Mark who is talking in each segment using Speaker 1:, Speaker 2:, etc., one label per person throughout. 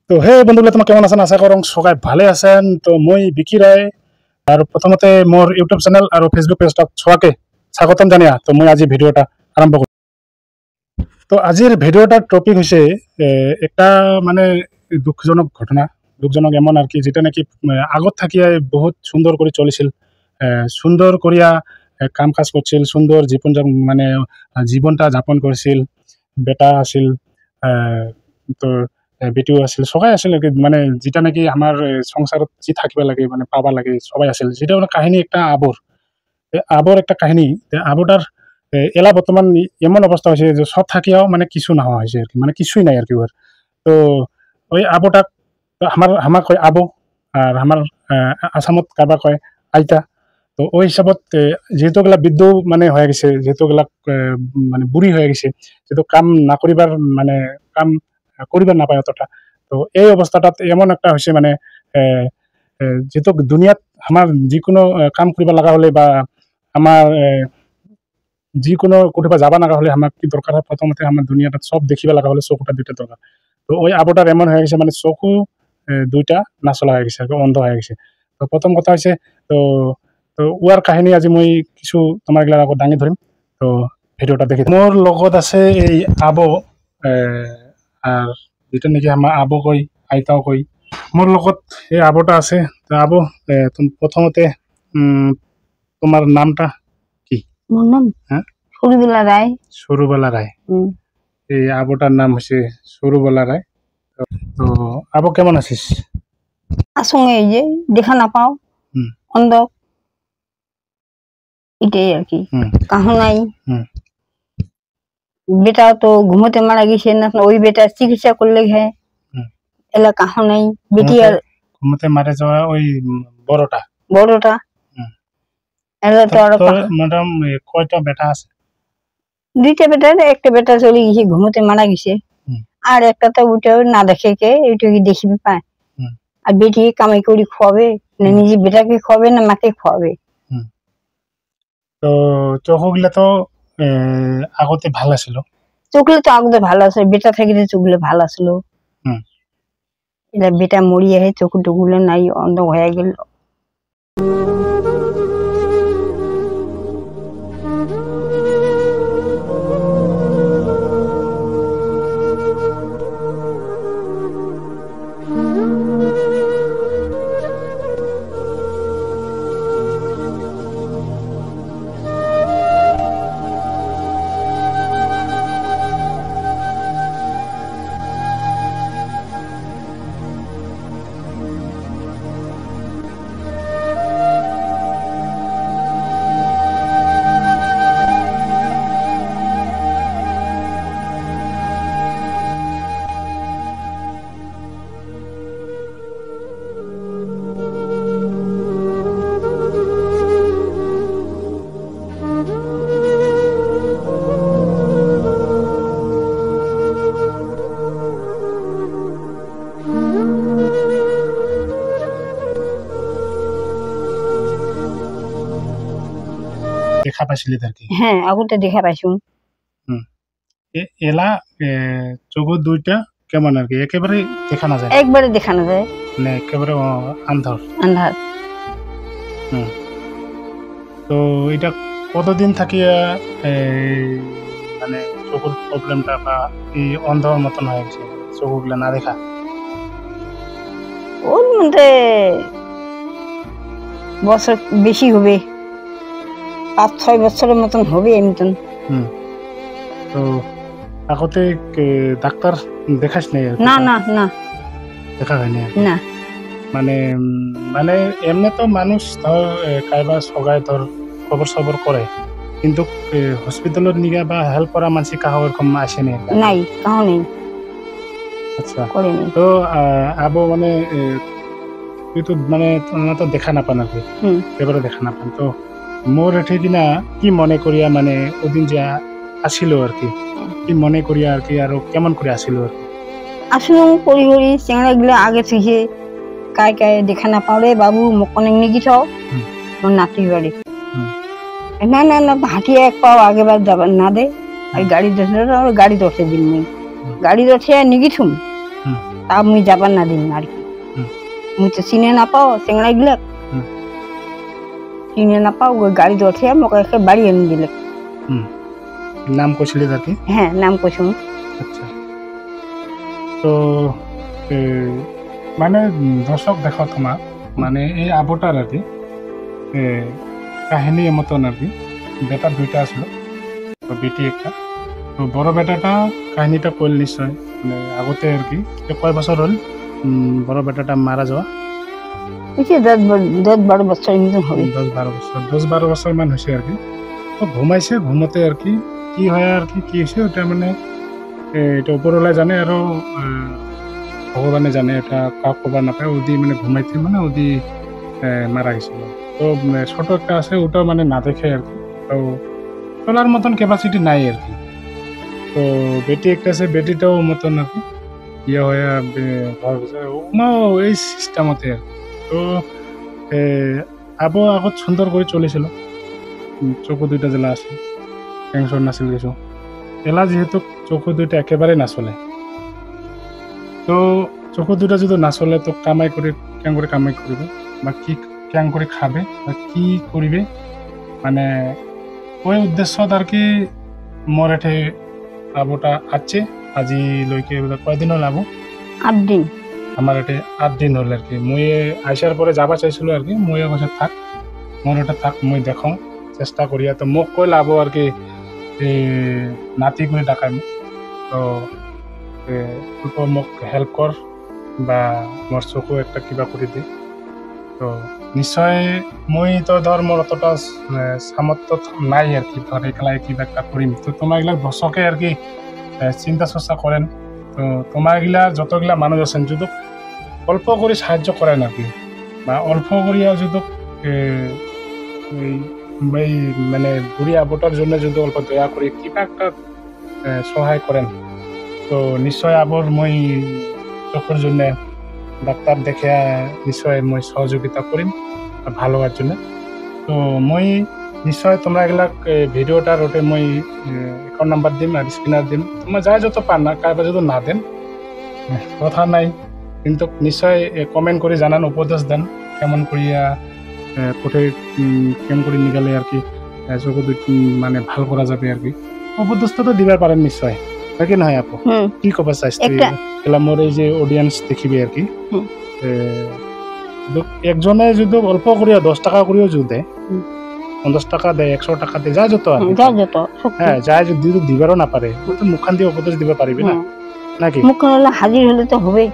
Speaker 1: তো হে বন্ধুগুলো, তোমার কেমন আছেন? আশা করং সবাই ভালো আছেন। তো মই বিকি রায় আর প্রথমতে মোর ইউটিউব চ্যানেল আর ফেসবুক পেজটা সবাকে স্বাগতম জানিয়া তো মই আজি ভিডিওটা আরম্ভ করি। তো আজির ভিডিওটার টপিক হচ্ছে একটা মানে দুঃখজনক ঘটনা, দুঃখজনক এমন আর কি, যেটা নাকি আগত থাকিয়া বহুত সুন্দর করে চলেছিল, সুন্দর করিয়া কাম কাজ করছিল, সুন্দর জীবন মানে জীবনটা যাপন করছিল। বেটা আছিল, তো বেটিও আছিল, সবাই আছিল আর কি, মানে যেটা নাকি আমার সংসারত যি থাকিবা লাগে মানে পাবা লাগে সবাই আছিল। যেটা মানে কাহিনী একটা আবর একটা কাহিনী। আবরটার এলা বর্তমান এমন অবস্থা হয়েছে যে সব থাকিয়াও মানে কিছু না হওয়া হয়েছে আর কি, মানে কিছুই নাই আর কি ওর। তো ওই আবটাক আমার কয় আবু, আর আমার আসামত কারবা কয় আইতা। তো ওই হিসাবত যেহেতু গেলা বৃদ্ধ মানে হয়ে গেছে, যেহেতু গেলা মানে বুড়ি হয়ে গেছে, যেহেতু কাম না করিবার মানে কাম করিবার না পায় অতটা। তো এই অবস্থাটাত এমন একটা হয়েছে মানে যেহেতু দুনিয়াত আমার যিকোনো কাম করিবা লাগা হলে বা আমার যিকোনো কোথাও যাবা লাগা হলে আমার কি দরকার হয়, প্রথমতে আমার দুনিয়াটা সব দেখিবা লাগা হলে চকুটা দুইটা দরকার। তো ওই আবটার এমন হয়ে গেছে মানে চকু দুইটা নাচলা হয়ে গেছে, অন্ধ হয়ে গেছে। তো প্রথম কথা হয়েছে, তো তো ওয়ার কাহিনী আজি মই কিছু তোমার এগুলার আগত দাঙি ধরিম। তো ভিডিওটা দেখি। মোর লগত আছে এই আবো, আর যেটা নাকি আমার আবো কই, আইতাও কই। মোর লগত এই আবটা আছে। তো আবো, প্রথমতে তোমার নামটা কি?
Speaker 2: মোর নাম
Speaker 1: হ্যাঁ,
Speaker 2: সরুবেলা রায়।
Speaker 1: সরুবেলা রায়। এই আবটার নাম হচ্ছে সরুবেলা রায়। তো আবো কেমন আছিস?
Speaker 2: আসঙ্গে এই যে দেখা না পাও, অন্ধ, এটাই আর কি, কাহো নাই। বেটা তো ঘুমোতে মারা গেছে না, ওই বেটা চিকিৎসা করলে হ্যাঁ, এলা কাহো নাই। বেটি আর
Speaker 1: ঘুমোতে মারা যাওয়া ওই বড়টা
Speaker 2: এলা তো আর
Speaker 1: ম্যাডাম কয়টা বেটা আছে?
Speaker 2: দুইটা বেটা, একটা বেটা চলে গেছে ঘুমোতে মারা গেছে, আর একটা তো ওইটাও না দেখে কে, ওইটা কি দেখিবি পায়। আর বেটি কামাই করি খাওয়াবে না, নিজে বেটাকে খাওয়াবে না মাকে খাওয়াবে।
Speaker 1: তো চোখগুলা তো আগতে ভালো ছিল,
Speaker 2: চোখলে তো আগতে ভালো আছে, বেটা থাকিলে চোখলে ভালো ছিল। এটা বেটা মরিয়ে চোখ টুকুলে নাই, অন্ধ হয়ে গেল।
Speaker 1: দেখা পাইছিলি তার কি?
Speaker 2: হ্যাঁ, আগতে দেখা পাইছু।
Speaker 1: এলা চোখ দুইটা কেমন আর কি, একেবারে দেখা না যায়?
Speaker 2: একবারে দেখা না যায়,
Speaker 1: মানে একেবারে আন্ধার। তো এটা কতদিন থাকিয়া মানে চোখের প্রবলেমটা বা এই অন্ধর মতন হয়ে গেছে, চোখগুলো না দেখা?
Speaker 2: ওর মধ্যে বছর বেশি হবে, 5-6 বছরের মতন হবে এমতন।
Speaker 1: তো আগতে ডাক্তার দেখাস নাই?
Speaker 2: না না না,
Speaker 1: দেখা হয়নি
Speaker 2: না।
Speaker 1: মানে মানে এমনি তো মানুষ ধর কাইবা সগাই ধর খবর সবর করে, কিন্তু হসপিটালত নিগা বা হেল্প করা মানুষ কাহো এরকম আসেনি?
Speaker 2: নাই, কাহো নেই।
Speaker 1: আচ্ছা,
Speaker 2: করেনি।
Speaker 1: তো আবো মানে তুই তো মানে তোমার তো দেখা না পান আর কি, এবারে দেখা না পান। তো মোর এঠে কিনা কি মনে করিয়া মানে ওদিন যে আসিল আর কি, কি মনে করিয়া আর কি, আর কেমন করে আসিল আর কি?
Speaker 2: আসলো করি করি চেংড়া গুলা আগে থেকে কায় কায় দেখা না পাও রে বাবু, মোক অনেক নিয়ে যাও তোর নাতির বাড়ি। না না না, হাঁটিয়ে এক পাও আগে বার যাবার না দে, আর গাড়ি ধরছে দিন গাড়ি ধরছে নিয়ে গেছুম। তা মুই যাবার না দিন আর কি। মুই তো চিনে না পাও চেংড়া গিলাক, চিনে না পাও ওই গাড়ি উঠে মোকে একে বাড়ি এনে দিলে।
Speaker 1: নাম কইছিলি আর কি?
Speaker 2: হ্যাঁ নাম কইছুম।
Speaker 1: আচ্ছা, তো মানে দর্শক দেখো তোমার মানে এই আবটার আর কি কাহিনী মতন আর কি। বেটা দুইটা আসলো, তো বেটি একটা। তো বড় বেটাটা কাহিনীটা কইল নিশ্চয় মানে আগতে আর কি। কয় বছর হল বড় বেটাটা মারা যাওয়া?
Speaker 2: 10-12 বছর মতন হবে।
Speaker 1: 10-12 বছর মান হয়েছে আর কি। তো ঘুমাইছে, ঘুমোতে আর কি কি হয় আর কি কি হয়েছে ওটা মানে এটা উপরওয়ালা জানে, আরো ভগবানে জানে, এটা কাউ খবর না পায়। ওদি মানে ঘুমাইতে মানে ওদি মারা গেছিল। তো ছোট একটা আছে ওটাও মানে না দেখে আর কি, তো চলার মতন ক্যাপাসিটি নাই আর কি। তো বেটি একটা আছে, বেটিটাও মতন আর কি ইয়ে হয়ে ওমাও এই সিস্টেমতে আর কি। তো আগত সুন্দর করে চলেছিল, চকু দুইটা জেলা আছে, টেনশন নাছিল কিছু। এলা যেহেতু চকু দুইটা একেবারে নাচলে, তো চকু দুইটা যদি নাচলে তো কামাই করে কেন করে কামাই করবে বা কি কেন করে খাবে বা কি করবে মানে ওই উদ্দেশ্যত আর কি মোর এঠে আবুটা আছে। আজি লৈকে কয়দিন হল আবু?
Speaker 2: 8 দিন।
Speaker 1: আমার এটে 8 দিন হল আর কি। মুই আইসার পরে যাবা চাইছিল আর কি। মুই কাছে থাক, মোর এটা থাক, মুই দেখো চেষ্টা করিয়া। তো মোক কইল আবু আর কি নাতি করে ডাকাই মোক, তো অল্প মোক হেল্প কর বা মোর চকু একটা কিবা করে দে। তো নিশ্চয় মই তো ধর মোর অতটা সামর্থ্য নাই আর কি, ধর একলাই কিবা একটা করিম। তো তোমার এগুলা দর্শকে আর কি চিন্তা চর্চা করেন। তো তোমার এগুলা যতগুলা মানুষ আছেন যদি অল্প করে সাহায্য করেন আর কি, বা অল্প করিয়া যদি এই মানে বুড়ি আবটার জন্য যদি অল্প দয়া করে কিবা একটা সহায় করেন, তো নিশ্চয় আবার মই চোখের জন্য ডাক্তার দেখে নিশ্চয় মই সহযোগিতা করিম ভালো হওয়ার জন্য। তো মই নিশ্চয় তোমরা এগুলা ভিডিওটার ওটে মই অ্যাকাউন্ট নাম্বার দিম আর স্ক্রিনার দিম। তোমরা যাই যত পান না, কারবার যদি না দেন কথা নাই, কিন্তু নিশ্চয় কমেন্ট করে জানান, উপদেশ দেন কেমন করিয়া কোঠে কেমন করে নিগালে আর কি চকু মানে ভাল করা যাবে আর কি। উপদেশটা তো দিবার পারেন নিশ্চয়, নাকি নহয় আপু? কি কবা চাইছিলা মোর এই যে অডিয়েন্স দেখিবে আর কি, একজনে যদি অল্প করিয়া 10 টাকা করিও যদি দেয়, 50 টাকা দেয়, 100 টাকা দেয়, যা যত হ্যাঁ, যাই যদি দিবারও না পারে তো মুখখান দিয়ে উপদেশ দিতে পারিবে না, নাকি?
Speaker 2: মুখখান হাজির হলে তো হবে।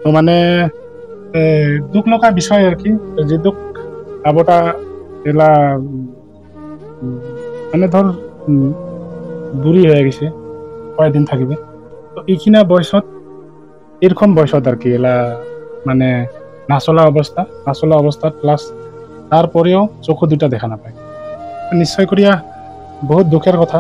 Speaker 1: তো মানে দুঃখ লগা বিষয় আর কি, যে দুঃখ আবটা এলা মানে ধর বুড়ি হয়ে গেছে, কয়েকদিন থাকিবে। তো এইখিনা বয়সত এরকম বয়সত আর কি এলা মানে নাচলা অবস্থা প্লাস তারপরেও চোখু দুটা দেখা না পায়। নিশ্চয় করিয়া বহুত দুঃখের কথা।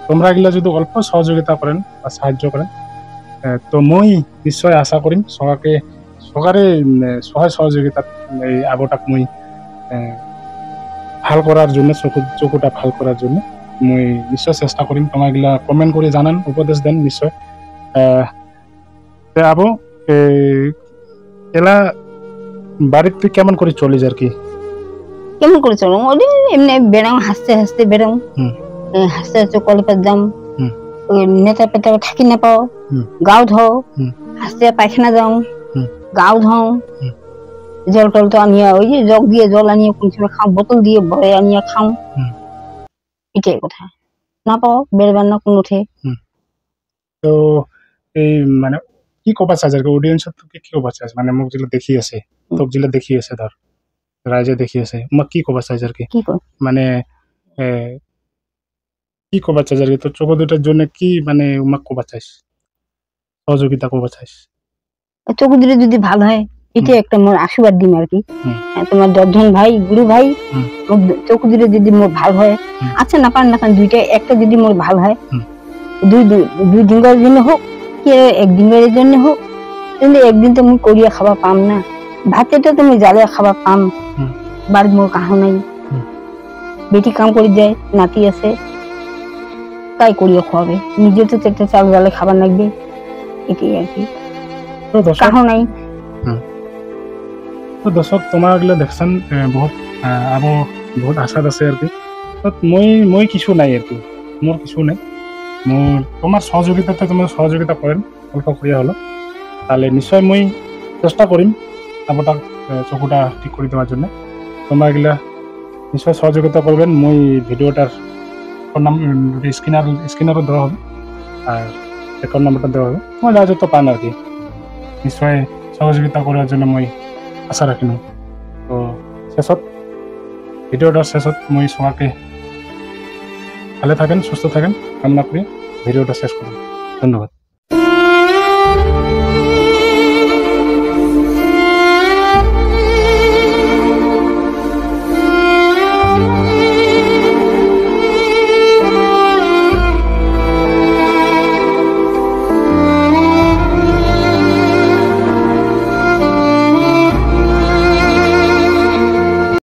Speaker 1: তোমরা এগুলা যদি অল্প সহযোগিতা করেন বা সাহায্য করেন, তো মই নিশ্চয় আশা করিম সরকারে সহায় সহযোগিতা এই আবটাক মই ভাল করার জন্য, চকুটা ভাল করার জন্য মই নিশ্চয় চেষ্টা করিম। তোমার এগুলা কমেন্ট করে জানান, উপদেশ দেন নিশ্চয়। আবু এলা বাড়িতে কেমন করে চলিস আর কি?
Speaker 2: কেমন করে চলো এমনি বেড়াও, হাসতে হাসতে বেড়াও, হাসতে হাসতে কলেজে যাম, নেতা পেটা থাকি নাপাও, গাও ধো, হাসতে পায়খানা যাও, গাও ধোও, জল টল তো আনিয়া ওই যে জগ দিয়ে জল আনিয়ে কোন সময় খাও, বোতল দিয়ে ভরে আনিয়া খাও, এটাই কথা। না পাও বেড়বার না কোন উঠে।
Speaker 1: তো এই মানে কি কবা চাই আর কি অডিয়েন্স কি কবা চাই, মানে মোক যেগুলো দেখি আছে, তোক যেগুলো দেখি আছে, ধর রাইজে দেখি আছে, মোক কি কবা চাই আর কি, মানে কি কবা চাই আর কি তোর চোখ দুটার জন্য কি মানে উমাক কবা চাইস, সহযোগিতা কবা চাইস?
Speaker 2: চোখ দুটো যদি ভালো হয় এটা একটা মোর আশীর্বাদ দিম আর কি। তোমার দর্ধন ভাই গুরু ভাই চোখ দিলে যদি মোর ভাল হয়, আচ্ছা না পার না কারণ দুইটা একটা যদি মোর ভাল হয়, দুই দিনের জন্য হোক কি একদিনের জন্য হোক, কিন্তু একদিন তো মুই করিয়া খাবা পাম না, ভাতেটা তুমি জ্বালিয়া খাবা পাম, বাড়িত মোর কাহো নাই, বেটি কাম করে যায়, নাতি আছে, তাই করিয়া খাওয়াবে, নিজে তো চেটে চাল জ্বালে খাবার লাগবে, এটাই আর কি, কাহো নাই।
Speaker 1: তো দর্শক তোমার গেলে দেখছেন বহুত আরো বহুত আশাত আছে আর কি। মই কিছু নাই আর কি, মোর কিছু নাই, মোর তোমার সহযোগিতাতে তোমার সহযোগিতা করেন অল্প করিয়া হলো, তাহলে নিশ্চয় মই চেষ্টা করিম আপনার চকুটা ঠিক করে দেওয়ার জন্য। তোমরা এগুলা নিশ্চয় সহযোগিতা করবেন। মই ভিডিওটার স্ক্রিনারও দেওয়া হবে আর অ্যাকাউন্ট নাম্বারটা দেওয়া হবে, তোমার যা যত পান আর কি, নিশ্চয় সহযোগিতা করার জন্য মই আশা রাখিম। তো শেষত ভিডিওটার শেষত মই সবাইকে ভালো থাকেন সুস্থ থাকেন কামনা করি ভিডিওটা শেষ করুন। ধন্যবাদ।